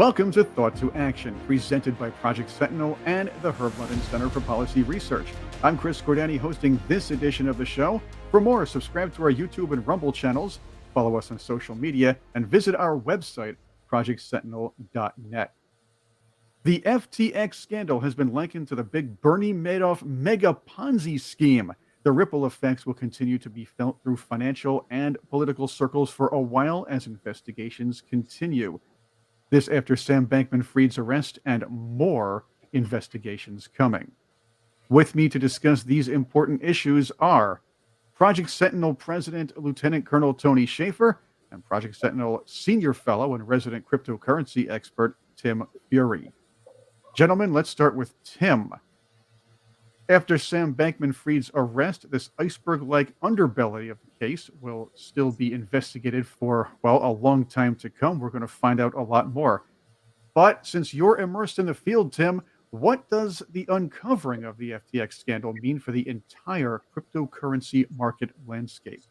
Welcome to Thought to Action, presented by Project Sentinel and the Herb London Center for Policy Research. I'm Chris Cordani, hosting this edition of the show. For more, subscribe to our YouTube and Rumble channels, follow us on social media, and visit our website, projectsentinel.net. The FTX scandal has been likened to the big Bernie Madoff mega Ponzi scheme. The ripple effects will continue to be felt through financial and political circles for a while as investigations continue. This after Sam Bankman-Fried's arrest and more investigations coming. With me to discuss these important issues are Project Sentinel President Lieutenant Colonel Tony Shaffer and Project Sentinel Senior Fellow and Resident Cryptocurrency Expert Tim Furey. Gentlemen, let's start with Tim. After Sam Bankman-Fried's arrest, this iceberg-like underbelly of the case will still be investigated for, well, a long time to come. We're going to find out a lot more. But since you're immersed in the field, Tim, what does the uncovering of the FTX scandal mean for the entire cryptocurrency market landscape?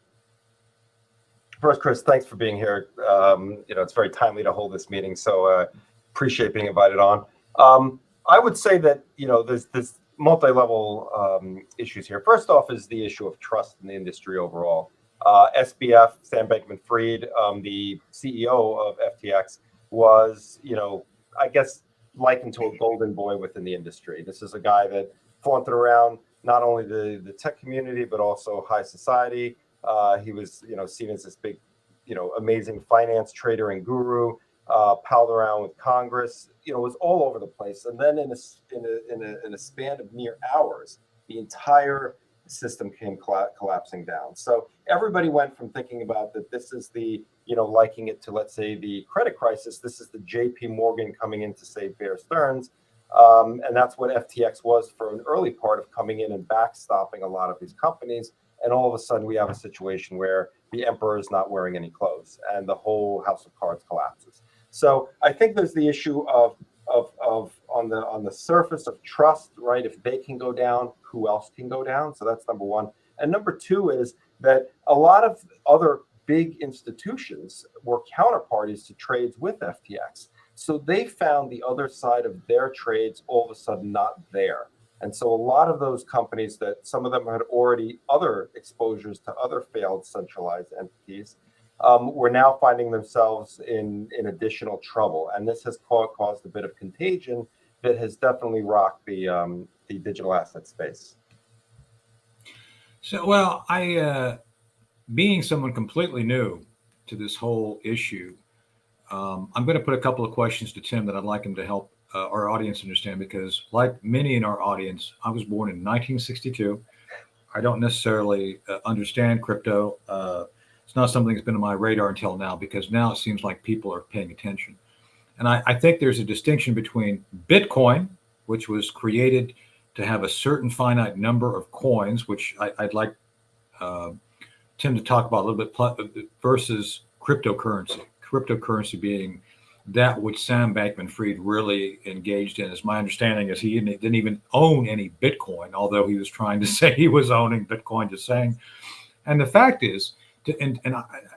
First, Chris, thanks for being here. It's very timely to hold this meeting, so appreciate being invited on. I would say that, there's multi-level issues here. First off is the issue of trust in the industry overall. SBF, Sam Bankman-Fried, the CEO of FTX, was, I guess, likened to a golden boy within the industry. This is a guy that flaunted around not only the tech community, but also high society. He was, seen as this big, amazing finance trader and guru, palled around with Congress, was all over the place. And then in a span of mere hours, the entire system came collapsing down. So everybody went from thinking about that this is the, liking it to, let's say, the credit crisis. This is the JP Morgan coming in to save Bear Stearns. And that's what FTX was for an early part of coming in and backstopping a lot of these companies. And all of a sudden we have a situation where the emperor is not wearing any clothes and the whole house of cards collapses. So I think there's the issue of on the surface of trust, right? If they can go down, who else can go down? So that's number one. And number two is that a lot of other big institutions were counterparties to trades with FTX. So they found the other side of their trades all of a sudden not there. And so a lot of those companies that some of them had already other exposures to other failed centralized entities were now finding themselves in additional trouble. And this has caused a bit of contagion that has definitely rocked the digital asset space. So, well, being someone completely new to this whole issue, I'm going to put a couple of questions to Tim that I'd like him to help our audience understand, because like many in our audience, I was born in 1962. I don't necessarily understand crypto. It's not something that's been on my radar until now, because now it seems like people are paying attention. And I think there's a distinction between Bitcoin, which was created to have a certain finite number of coins, which I'd like Tim to talk about a little bit, versus cryptocurrency. Cryptocurrency being that which Sam Bankman-Fried really engaged in. As my understanding is, he didn't even own any Bitcoin, although he was trying to say he was owning Bitcoin, just saying. And the fact is,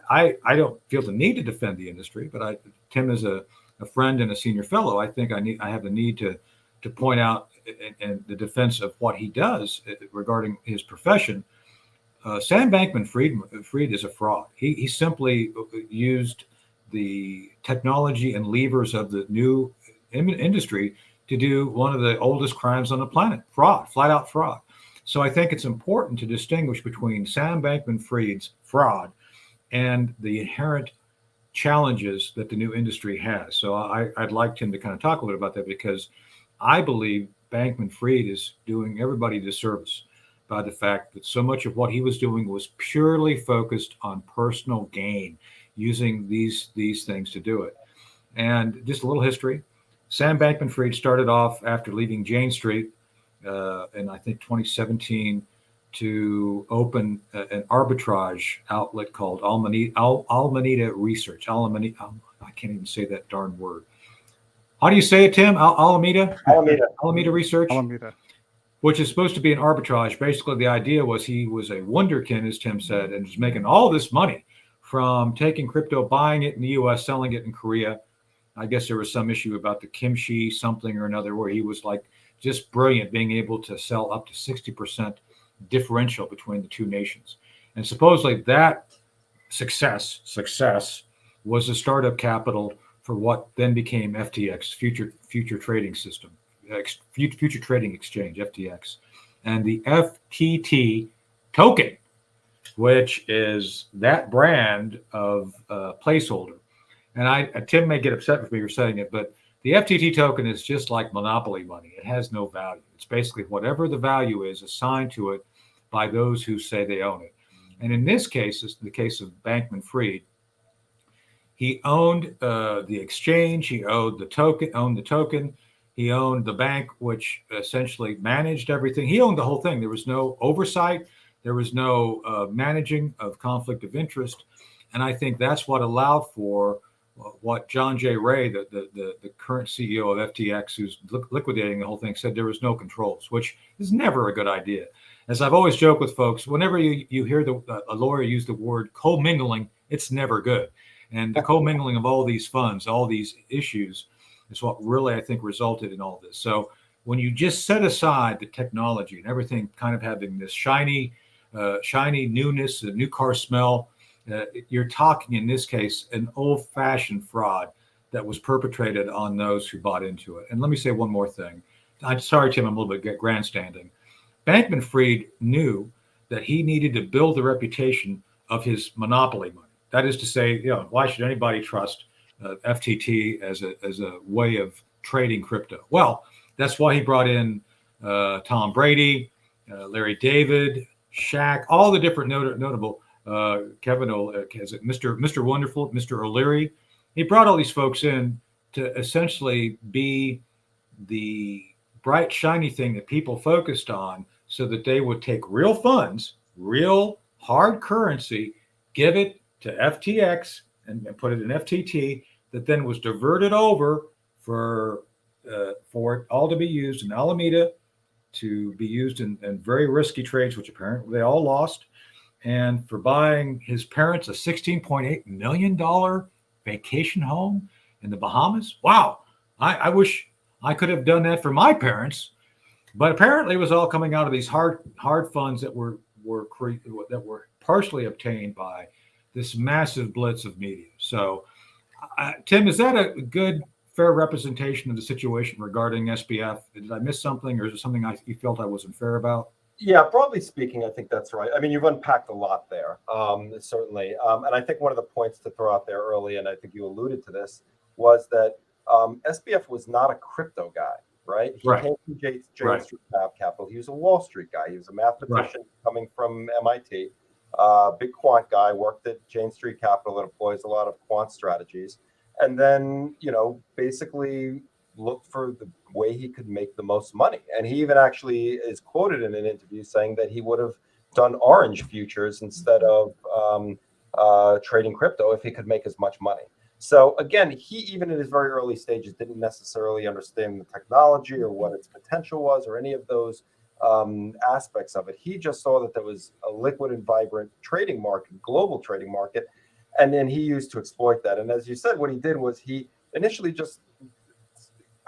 I don't feel the need to defend the industry, but Tim is a friend and a senior fellow. I think I have the need to point out in the defense of what he does regarding his profession. Sam Bankman-Fried is a fraud. He simply used the technology and levers of the new industry to do one of the oldest crimes on the planet: fraud, flat out fraud. So I think it's important to distinguish between Sam Bankman-Fried's fraud and the inherent challenges that the new industry has. So I'd like Tim to kind of talk a little about that, because I believe Bankman-Fried is doing everybody a disservice by the fact that so much of what he was doing was purely focused on personal gain, using these things to do it. And just a little history. Sam Bankman-Fried started off after leaving Jane Street in, I think, 2017 to open an arbitrage outlet called Alameda Research. I can't even say that darn word. How do you say it, Tim? Alameda Research. Alameda. Which is supposed to be an arbitrage. Basically, the idea was he was a wunderkind, as Tim said, and was making all this money from taking crypto, buying it in the U.S., selling it in Korea, I guess there was some issue about the kimchi something or another where he was like just brilliant, being able to sell up to 60% differential between the two nations. And supposedly that success was the startup capital for what then became FTX, future trading system, future trading exchange, FTX, and the FTT token, which is that brand of placeholder. And Tim may get upset with me for saying it, but the FTT token is just like monopoly money. It has no value. It's basically whatever the value is assigned to it by those who say they own it. And in this case, it's the case of Bankman-Fried. He owned the exchange. He owned the token. He owned the bank, which essentially managed everything. He owned the whole thing. There was no oversight. There was no managing of conflict of interest. And I think that's what allowed for what John J. Ray, the current CEO of FTX, who's liquidating the whole thing, said there was no controls, which is never a good idea. As I've always joked with folks, whenever you hear a lawyer use the word commingling, it's never good. And the commingling of all these funds, all these issues, is what really, I think, resulted in all this. So when you just set aside the technology and everything kind of having this shiny newness, a new car smell, you're talking, in this case, an old-fashioned fraud that was perpetrated on those who bought into it. And let me say one more thing. I'm sorry, Tim, I'm a little bit grandstanding. Bankman-Fried knew that he needed to build the reputation of his monopoly money. That is to say, why should anybody trust FTT as a way of trading crypto? Well, that's why he brought in Tom Brady, Larry David, Shaq, all the different notable Kevin, is it Mr. Wonderful, Mr. O'Leary? He brought all these folks in to essentially be the bright, shiny thing that people focused on so that they would take real funds, real hard currency, give it to FTX and put it in FTT, that then was diverted over for it all to be used in Alameda, to be used in very risky trades, which apparently they all lost, and for buying his parents a $16.8 million vacation home in the Bahamas. Wow. I wish I could have done that for my parents, but apparently it was all coming out of these hard funds that were partially obtained by this massive blitz of media. So, Tim, is that a good, fair representation of the situation regarding SBF? Did I miss something, or is it something you felt I wasn't fair about? Yeah, broadly speaking, I think that's right. I mean, you've unpacked a lot there, certainly. And I think one of the points to throw out there early, and I think you alluded to this, was that SBF was not a crypto guy, right? He came from Jane Street Capital. He was a Wall Street guy. He was a mathematician coming from MIT, big quant guy, worked at Jane Street Capital that employs a lot of quant strategies. And then, basically looked for the way he could make the most money. And he even actually is quoted in an interview saying that he would have done orange futures instead of trading crypto if he could make as much money. So again, he, even in his very early stages, didn't necessarily understand the technology or what its potential was or any of those aspects of it. He just saw that there was a liquid and vibrant trading market, global trading market, and then he used to exploit that. And as you said, what he did was he initially just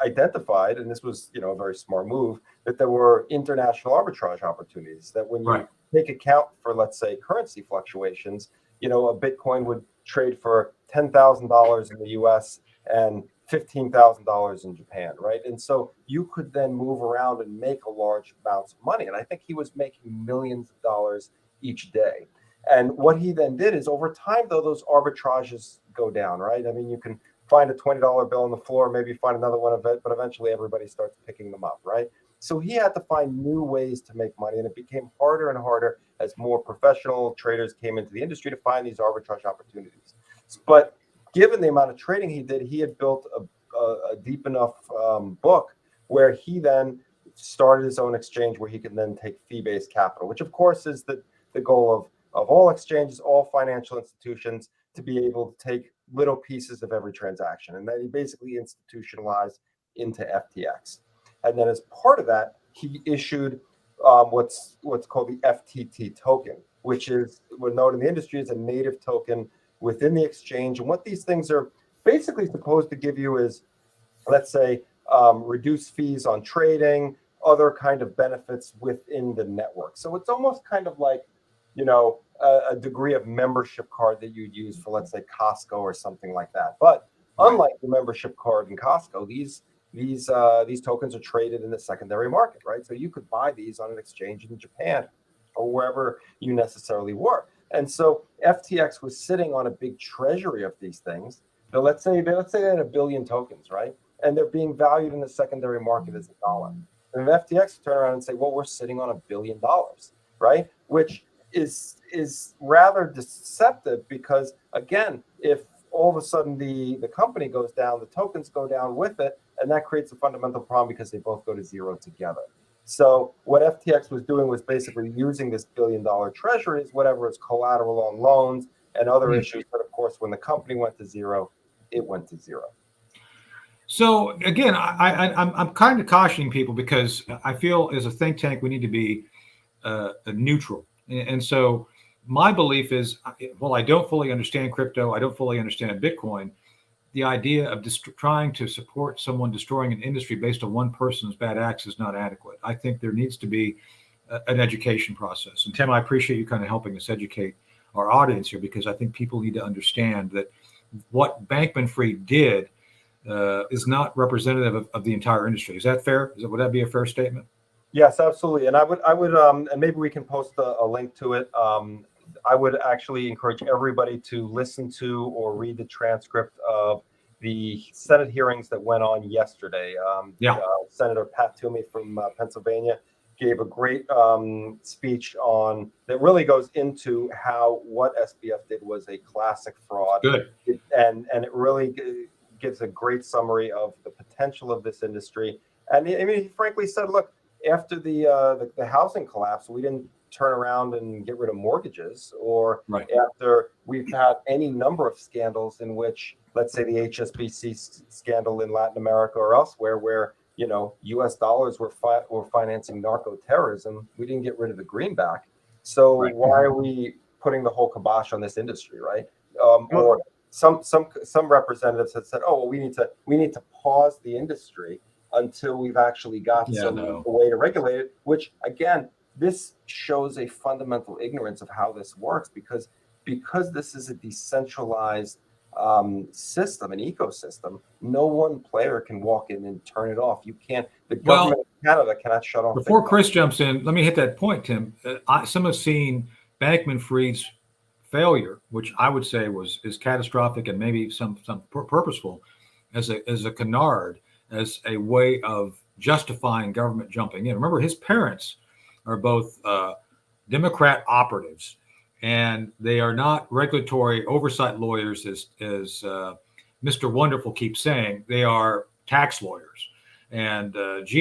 identified, and this was a very smart move, that there were international arbitrage opportunities, that when you take account for, let's say, currency fluctuations, a Bitcoin would trade for $10,000 in the US and $15,000 in Japan, right? And so you could then move around and make a large amounts of money. And I think he was making millions of dollars each day. And what he then did is, over time, though, those arbitrages go down, right? I mean, you can find a $20 bill on the floor, maybe find another one of it, but eventually everybody starts picking them up, right? So he had to find new ways to make money, and it became harder and harder as more professional traders came into the industry to find these arbitrage opportunities. But given the amount of trading he did, he had built a deep enough book where he then started his own exchange where he could then take fee-based capital, which of course is the goal of all exchanges, all financial institutions, to be able to take little pieces of every transaction. And then he basically institutionalized into FTX. And then as part of that, he issued what's called the FTT token, which is, we're known in the industry as a native token within the exchange. And what these things are basically supposed to give you is, let's say, reduce fees on trading, other kind of benefits within the network. So it's almost kind of like, a degree of membership card that you'd use for, let's say, Costco or something like that. But unlike the membership card in Costco, these tokens are traded in the secondary market, right? So you could buy these on an exchange in Japan or wherever you necessarily were. And so FTX was sitting on a big treasury of these things. So let's say they had 1 billion tokens, right? And they're being valued in the secondary market as $1. And FTX turn around and say, well, we're sitting on $1 billion, right? Which is rather deceptive, because again, if all of a sudden the company goes down, the tokens go down with it, and that creates a fundamental problem because they both go to zero together. So what FTX was doing was basically using this $1 billion treasuries, whatever is collateral on loans and other issues. But of course, when the company went to zero, it went to zero. So again, I'm kind of cautioning people, because I feel as a think tank we need to be neutral. And so my belief is, well, I don't fully understand crypto, I don't fully understand Bitcoin. The idea of trying to support someone destroying an industry based on one person's bad acts is not adequate. I think there needs to be an education process. And Tim, I appreciate you kind of helping us educate our audience here, because I think people need to understand that what Bankman-Fried did is not representative of the entire industry. Is that fair? Would that be a fair statement? Yes, absolutely. And I would, and maybe we can post a link to it. I would actually encourage everybody to listen to or read the transcript of the Senate hearings that went on yesterday. Senator Pat Toomey from Pennsylvania gave a great speech on that really goes into how what SBF did was a classic fraud. Good. And it really gives a great summary of the potential of this industry. And I mean, he frankly said, look, after the housing collapse, we didn't turn around and get rid of mortgages, or after we've had any number of scandals in which, let's say the HSBC scandal in Latin America or elsewhere, where U.S. dollars were financing narco terrorism, we didn't get rid of the greenback. So why are we putting the whole kibosh on this industry, right? Or some representatives had said, oh, well, we need to pause the industry until we've actually got a way to regulate it, which again, this shows a fundamental ignorance of how this works, because this is a decentralized system, an ecosystem. No one player can walk in and turn it off. You can't. The government of Canada cannot shut off. Before Chris jumps in, let me hit that point, Tim. Some have seen Bankman-Fried's failure, which I would say is catastrophic and maybe some purposeful, as a canard, as a way of justifying government jumping in. Remember, his parents are both Democrat operatives, and they are not regulatory oversight lawyers, as Mr. Wonderful keeps saying. They are tax lawyers. And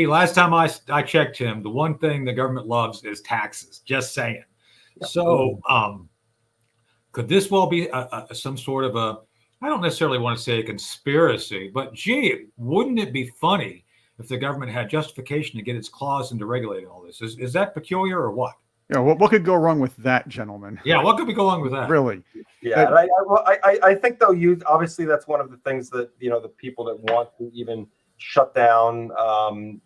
last time I checked him, the one thing the government loves is taxes. Just saying. Yep. So could this well be some sort of I don't necessarily want to say a conspiracy, but wouldn't it be funny if the government had justification to get its claws into regulating all this? Is that peculiar or what? Yeah, what could go wrong with that, gentlemen? Yeah, what could go wrong with that? Really? Yeah, and I think though, obviously that's one of the things that the people that want to even shut down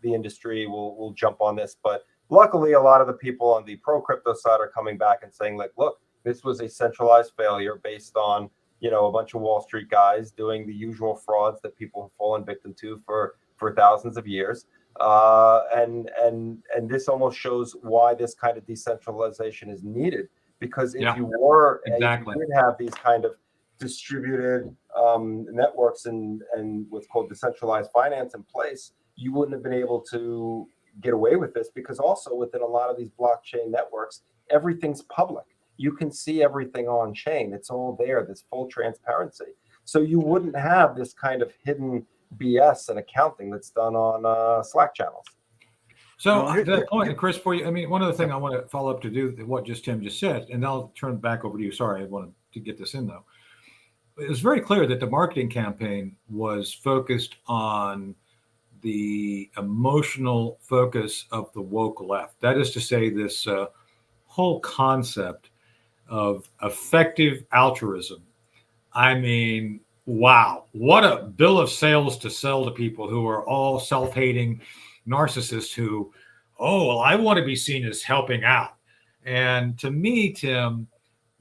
the industry will jump on this. But luckily, a lot of the people on the pro crypto side are coming back and saying, like, look, this was a centralized failure based on a bunch of Wall Street guys doing the usual frauds that people have fallen victim to for thousands of years. And this almost shows why this kind of decentralization is needed, because if you did have these kind of distributed networks and what's called decentralized finance in place, you wouldn't have been able to get away with this, because also within a lot of these blockchain networks, everything's public. You can see everything on chain. It's all there. There's full transparency. So you wouldn't have this kind of hidden BS and accounting that's done on Slack channels. So to that point, and Chris, for you, I mean, one other thing I want to follow up to do what Tim just said, and I'll turn it back over to you. Sorry, I wanted to get this in though. It was very clear that the marketing campaign was focused on the emotional focus of the woke left. That is to say, this whole concept of effective altruism. I mean, Wow, what a bill of sales to sell to people who are all self-hating narcissists who, oh, well, I want to be seen as helping out. And to me, Tim,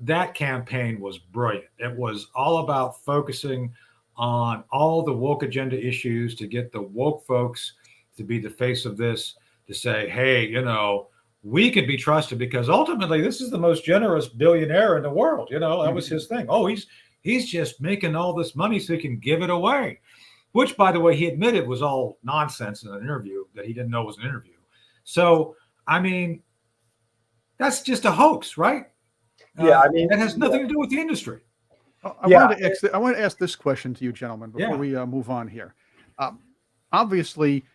that campaign was brilliant. It was all about focusing on all the woke agenda issues to get the woke folks to be the face of this, to say, hey, we can be trusted because ultimately this is the most generous billionaire in the world. That was his thing. Oh, he's just making all this money so he can give it away, which, by the way, he admitted was all nonsense in an interview that he didn't know was an interview. So, I mean, that's just a hoax, right? Yeah, I mean, that has nothing to do with the industry. I wanted to ask this question to you, gentlemen, before we move on here. Obviously,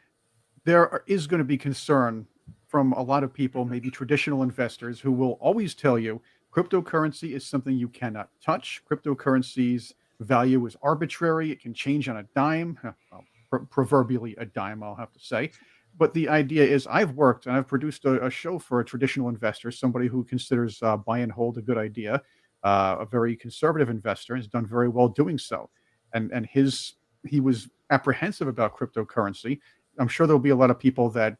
there is going to be concern from a lot of people, maybe traditional investors, who will always tell you cryptocurrency is something you cannot touch. Cryptocurrency's value is arbitrary. It can change on a dime, well, proverbially a dime, I'll have to say. But the idea is I've worked and I've produced a show for a traditional investor, somebody who considers buy and hold a good idea, a very conservative investor, and has done very well doing so. And he was apprehensive about cryptocurrency. I'm sure there'll be a lot of people that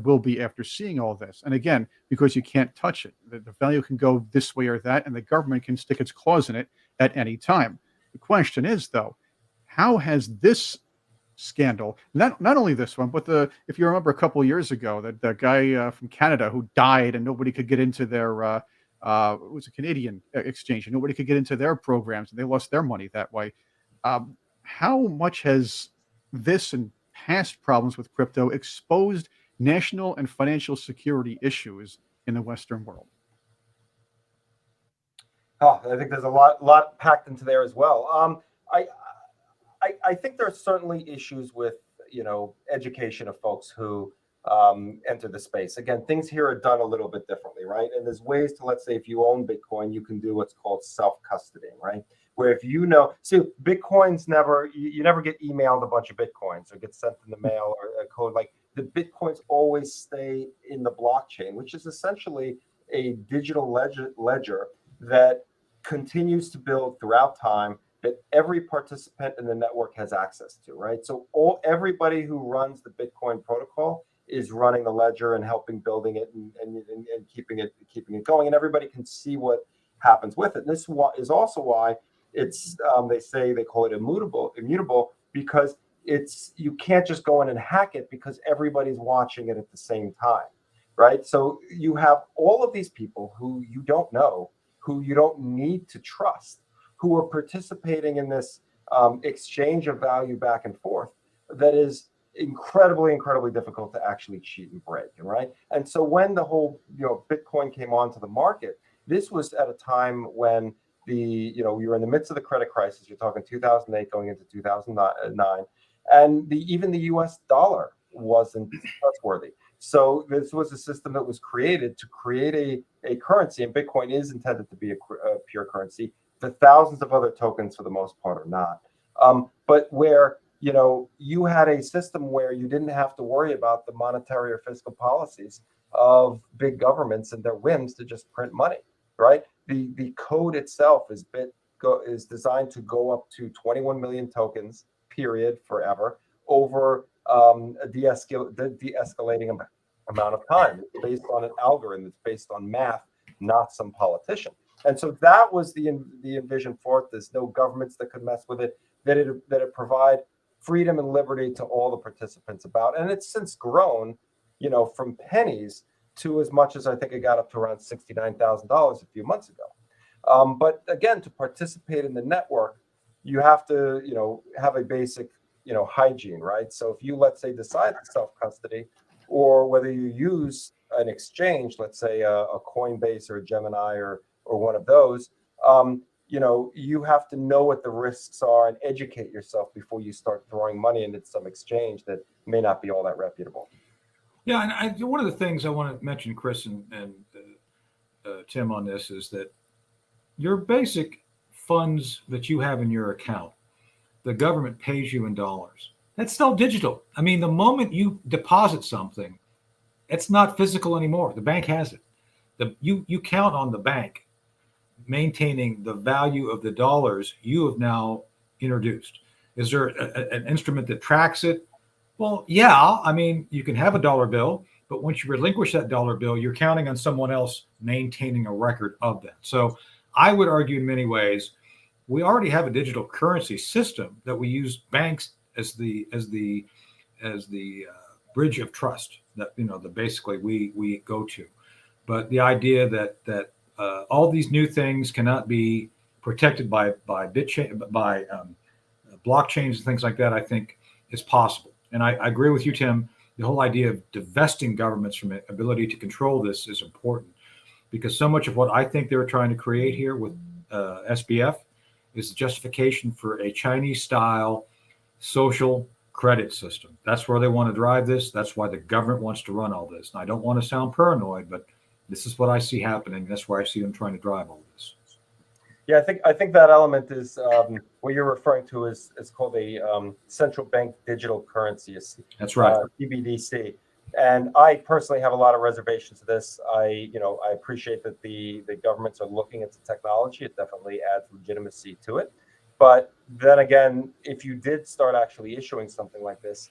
will be after seeing all this. And again, because you can't touch it, the value can go this way or that, and the government can stick its claws in it at any time. The question is, though, how has this scandal, not only this one, but if you remember a couple of years ago, that the guy from Canada who died and nobody could get into their it was a Canadian exchange, and nobody could get into their programs, and they lost their money that way. How much has this and past problems with crypto exposed national and financial security issues in the Western world? Oh, I think there's a lot packed into there as well. I think there are certainly issues with education of folks who enter the space. Again, things here are done a little bit differently, right? And there's ways to, let's say, if you own Bitcoin, you can do what's called self-custodying, right? Where if Bitcoins you never get emailed a bunch of Bitcoins or get sent in the mail or a code. Like, the Bitcoins always stay in the blockchain, which is essentially a digital ledger that continues to build throughout time, that every participant in the network has access to, right? So everybody who runs the Bitcoin protocol is running the ledger and helping building it and keeping it going, and everybody can see what happens with it. And this is also why it's they call it immutable, because you can't just go in and hack it because everybody's watching it at the same time, right? So you have all of these people who you don't know, who you don't need to trust, who are participating in this exchange of value back and forth that is incredibly difficult to actually cheat and break, right? And so when the whole Bitcoin came onto the market, this was at a time when we were in the midst of the credit crisis. You're talking 2008 going into 2009, and even the U.S. dollar wasn't trustworthy. So this was a system that was created to create a currency, and Bitcoin is intended to be a pure currency. The thousands of other tokens, for the most part, are not. But where you had a system where you didn't have to worry about the monetary or fiscal policies of big governments and their whims to just print money, right? The code itself is designed to go up to 21 million tokens, period, forever, over a de-escalating amount of time. It's based on an algorithm. It's based on math, not some politician. And so that was the envision for it. There's no governments that could mess with it. That it provide freedom and liberty to all the participants about. And it's since grown, from pennies to as much as I think it got up to around $69,000 a few months ago. But again, to participate in the network, you have to, have a basic, hygiene, right? So if you, let's say, decide to self-custody, or whether you use an exchange, let's say a Coinbase or a Gemini or one of those, you have to know what the risks are and educate yourself before you start throwing money into some exchange that may not be all that reputable. Yeah, and one of the things I want to mention, Chris and Tim, on this is that your basic funds that you have in your account, the government pays you in dollars. That's still digital. I mean, the moment you deposit something, it's not physical anymore. The bank has it. You count on the bank maintaining the value of the dollars you have now introduced? Is there an instrument that tracks it? Well, yeah. I mean, you can have a dollar bill, but once you relinquish that dollar bill, you're counting on someone else maintaining a record of that. So I would argue in many ways, we already have a digital currency system that we use banks as the bridge of trust that that basically we go to. But the idea that all these new things cannot be protected by blockchains and things like that, I think is possible. And I agree with you, Tim. The whole idea of divesting governments from the ability to control this is important, because so much of what I think they're trying to create here with SBF is the justification for a Chinese-style social credit system. That's where they want to drive this. That's why the government wants to run all this. And I don't want to sound paranoid, but this is what I see happening. That's why I see them trying to drive all this. Yeah, I think that element is what you're referring to is called a central bank digital currency. That's right. CBDC. And I personally have a lot of reservations to this. I appreciate that the governments are looking into technology. It definitely adds legitimacy to it. But then again, if you did start actually issuing something like this,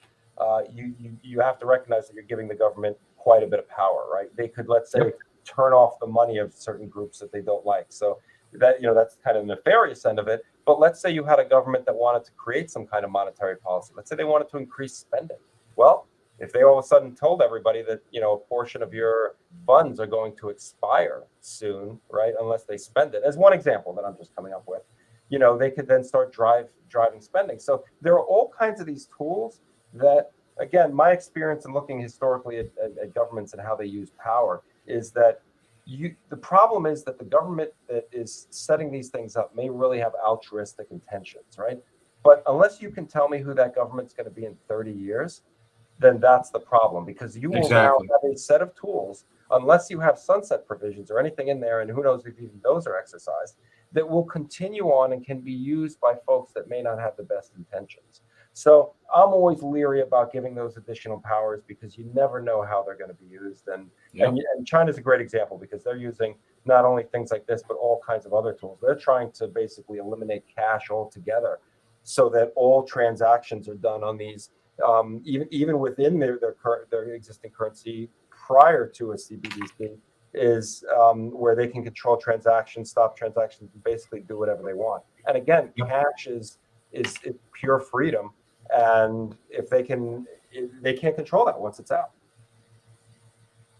you have to recognize that you're giving the government quite a bit of power, right? They could, let's say, turn off the money of certain groups that they don't like. So that's kind of the nefarious end of it. But let's say you had a government that wanted to create some kind of monetary policy. Let's say they wanted to increase spending. Well, if they all of a sudden told everybody that a portion of your funds are going to expire soon, right, unless they spend it, as one example that I'm just coming up with, they could then start driving spending. So there are all kinds of these tools that, again, my experience in looking historically at governments and how they use power is that the problem is that the government that is setting these things up may really have altruistic intentions, right? But unless you can tell me who that government's going to be in 30 years, then that's the problem, because you will now have a set of tools, unless you have sunset provisions or anything in there, and who knows if even those are exercised, that will continue on and can be used by folks that may not have the best intentions. So I'm always leery about giving those additional powers, because you never know how they're going to be used. And China's a great example, because they're using not only things like this, but all kinds of other tools. They're trying to basically eliminate cash altogether, so that all transactions are done on these, even within their existing currency prior to a CBDC, is where they can control transactions, stop transactions, and basically do whatever they want. And again, cash is pure freedom, and if they can't control that once it's out.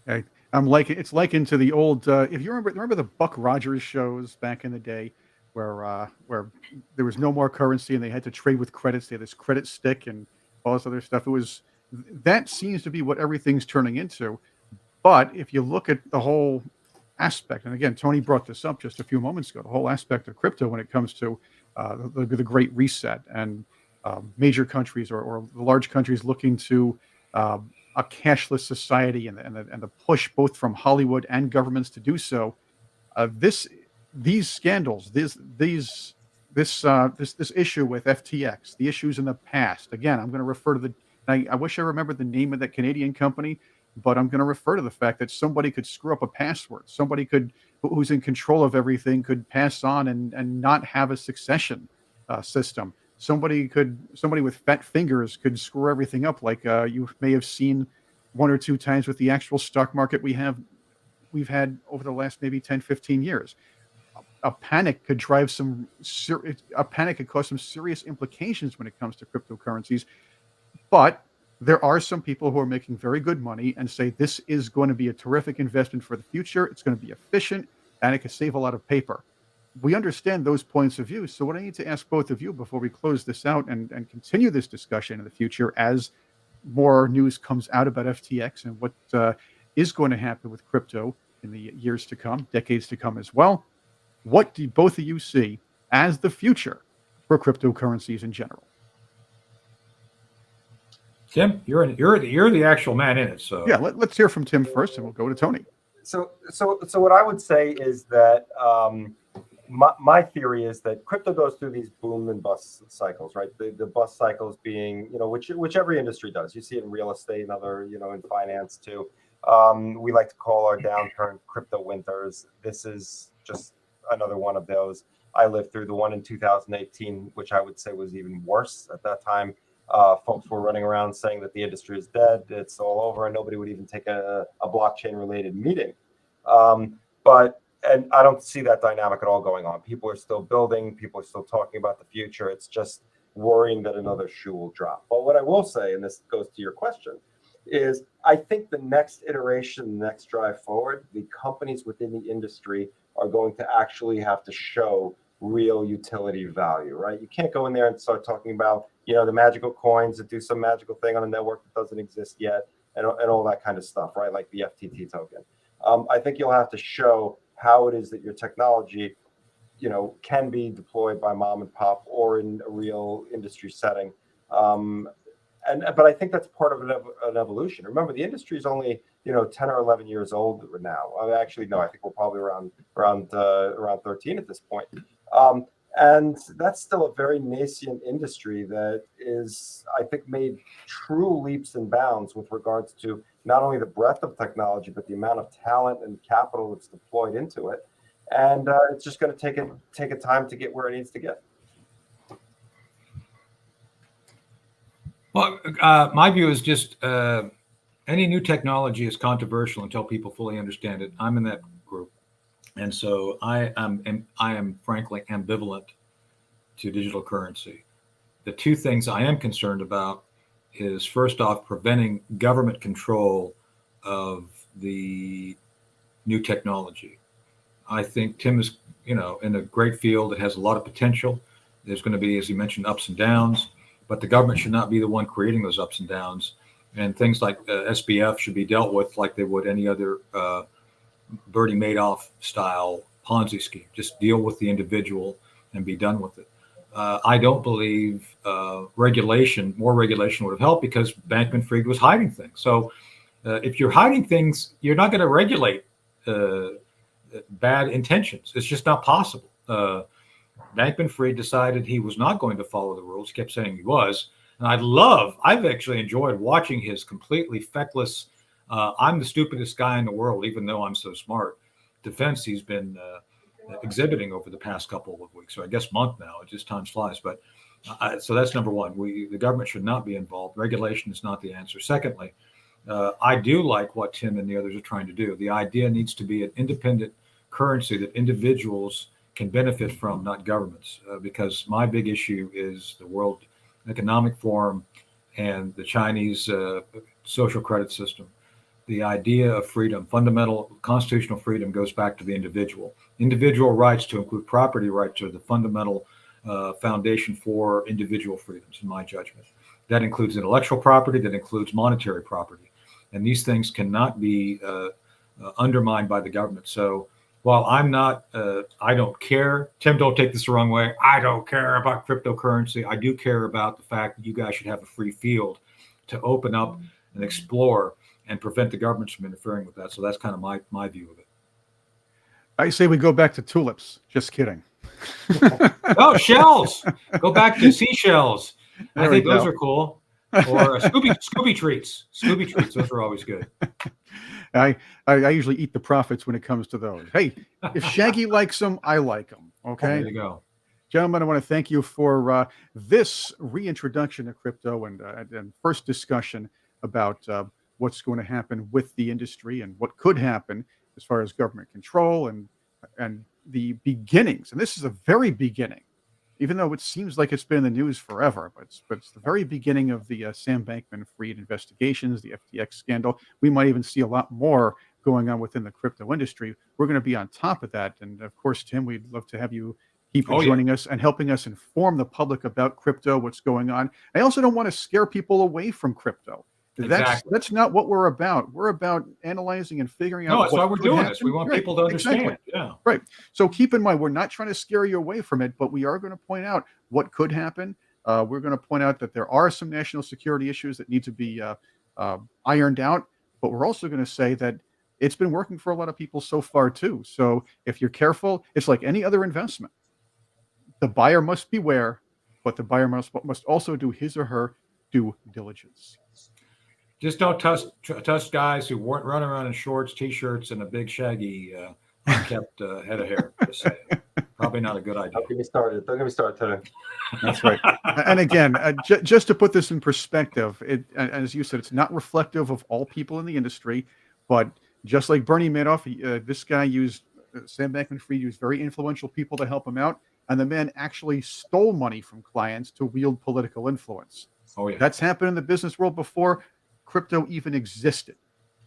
Okay. It's likened to the old, if you remember the Buck Rogers shows back in the day, where there was no more currency and they had to trade with credits. They had this credit stick and all this other stuff. That seems to be what everything's turning into. But if you look at the whole aspect, and again, Tony brought this up just a few moments ago, the whole aspect of crypto when it comes to the Great Reset and major countries or the large countries looking to a cashless society, and the push both from Hollywood and governments to do so. These scandals, this issue with FTX, the issues in the past. Again, I'm going to refer to I wish I remembered the name of that Canadian company, but I'm going to refer to the fact that somebody could screw up a password. Somebody who's in control of everything could pass on and not have a succession system. Somebody with fat fingers could screw everything up, like you may have seen one or two times with the actual stock market we've had over the last maybe 10, 15 years. A panic could cause some serious implications when it comes to cryptocurrencies. But there are some people who are making very good money and say this is going to be a terrific investment for the future. It's going to be efficient and it can save a lot of paper. We understand those points of view. So what I need to ask both of you before we close this out and continue this discussion in the future, as more news comes out about FTX and what is going to happen with crypto in the years to come, decades to come as well. What do both of you see as the future for cryptocurrencies in general? Tim, you're the actual man in it. So yeah, let's hear from Tim first, and we'll go to Tony. So what I would say is that my theory is that crypto goes through these boom and bust cycles, right? The bust cycles being, which every industry does. You see it in real estate and other, in finance too. We like to call our downturn crypto winters. This is just another one of those. I lived through the one in 2018, which I would say was even worse. At that time, folks were running around saying that the industry is dead, it's all over, and nobody would even take a blockchain-related meeting. And I don't see that dynamic at all going on. People are still building, people are still talking about the future. It's just worrying that another shoe will drop. But what I will say, and this goes to your question, is I think the next iteration, the next drive forward, the companies within the industry are going to actually have to show real utility value, right? You can't go in there and start talking about, the magical coins that do some magical thing on a network that doesn't exist yet, and all that kind of stuff, right? Like the FTT token. I think you'll have to show how it is that your technology, can be deployed by mom and pop or in a real industry setting. But I think that's part of an evolution. Remember, the industry is only 10 or 11 years old now. Actually, no, I think we're probably around 13 at this point. And that's still a very nascent industry that is, I think, made true leaps and bounds with regards to not only the breadth of technology, but the amount of talent and capital that's deployed into it. And it's just going to take a time to get where it needs to get. Well, my view is just any new technology is controversial until people fully understand it. I'm in that group, and so I am frankly ambivalent to digital currency. The two things I am concerned about is, first off, preventing government control of the new technology. I think Tim is, in a great field that has a lot of potential. There's going to be, as he mentioned, ups and downs, but the government should not be the one creating those ups and downs. And things like SBF should be dealt with like they would any other Bernie Madoff style Ponzi scheme. Just deal with the individual and be done with it. I don't believe more regulation would have helped, because Bankman-Fried was hiding things. So if you're hiding things, you're not going to regulate bad intentions. It's just not possible. Bankman-Fried decided he was not going to follow the rules. He kept saying he was. And I've actually enjoyed watching his completely feckless, I'm the stupidest guy in the world, even though I'm so smart, defense he's been exhibiting over the past couple of weeks, or I guess month now. It just time flies. But so that's number one. The government should not be involved. Regulation is not the answer. Secondly, I do like what Tim and the others are trying to do. The idea needs to be an independent currency that individuals can benefit from, not governments, because my big issue is the World Economic Forum and the Chinese social credit system. The idea of freedom, fundamental constitutional freedom, goes back to the individual. Individual rights, to include property rights, are the fundamental foundation for individual freedoms, in my judgment. That includes intellectual property, that includes monetary property. And these things cannot be undermined by the government. So while I'm not, I don't care, Tim, don't take this the wrong way, I don't care about cryptocurrency. I do care about the fact that you guys should have a free field to open up and explore and prevent the governments from interfering with that. So that's kind of my view of it. I say we go back to tulips. Just kidding. Oh, shells. Go back to seashells. There I think we those go. are cool. Or Scooby treats. Scooby treats. Those are always good. I usually eat the profits when it comes to those. Hey, if Shaggy likes them, I like them. Okay. There you go. Gentlemen, I want to thank you for this reintroduction to crypto and first discussion about what's going to happen with the industry and what could happen as far as government control and the beginnings. And this is the very beginning, even though it seems like it's been in the news forever, but it's the very beginning of the Sam Bankman-Fried investigations, the FTX scandal. We might even see a lot more going on within the crypto industry. We're going to be on top of that. And of course, Tim, we'd love to have you keep joining us and helping us inform the public about crypto, what's going on. I also don't want to scare people away from crypto. Exactly. That's not what we're about. We're about analyzing and figuring out. No, that's why we're doing happen. this. We want people to understand. Exactly. Yeah. Right. So keep in mind, we're not trying to scare you away from it, but we are going to point out what could happen. We're going to point out that there are some national security issues that need to be ironed out, but we're also going to say that it's been working for a lot of people so far too. So if you're careful, it's like any other investment. The buyer must beware, but the buyer must also do his or her due diligence. Just don't touch guys who run around in shorts, t-shirts, and a big shaggy, unkept head of hair. Just saying. Probably not a good idea. Don't get me started. Don't get me started today. That's right. And again, just to put this in perspective, as you said, it's not reflective of all people in the industry, but just like Bernie Madoff, this guy used Sam Bankman-Fried used very influential people to help him out, and the man actually stole money from clients to wield political influence. Oh yeah, That's happened in the business world before crypto even existed.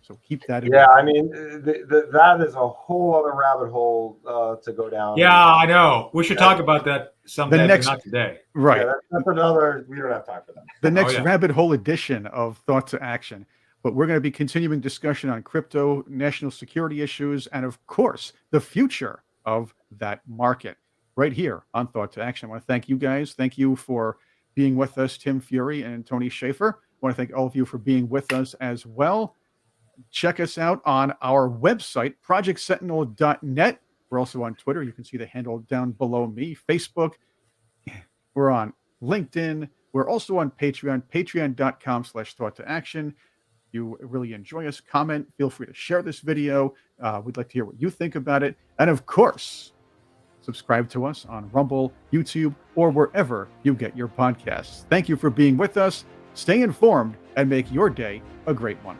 So keep that in Yeah, mind. I mean, that is a whole other rabbit hole to go down. yeah, I know. We should talk about that someday, but next- not today. Right. Yeah, that's another. We don't have time for that. The next yeah. rabbit hole edition of Thought to Action. But we're going to be continuing discussion on crypto, national security issues, and of course, the future of that market right here on Thought to Action. I want to thank you guys. Thank you for being with us, Tim Furey and Tony Shaffer. I want to thank all of you for being with us as well. Check us out on our website, projectsentinel.net. We're also on Twitter. You can see the handle down below me. Facebook. We're on LinkedIn. We're also on Patreon, patreon.com/thought to action. You really enjoy us, comment, feel free to share this video. We'd like to hear what you think about it. And of course, subscribe to us on Rumble, YouTube, or wherever you get your podcasts. Thank you for being with us. Stay informed and make your day a great one.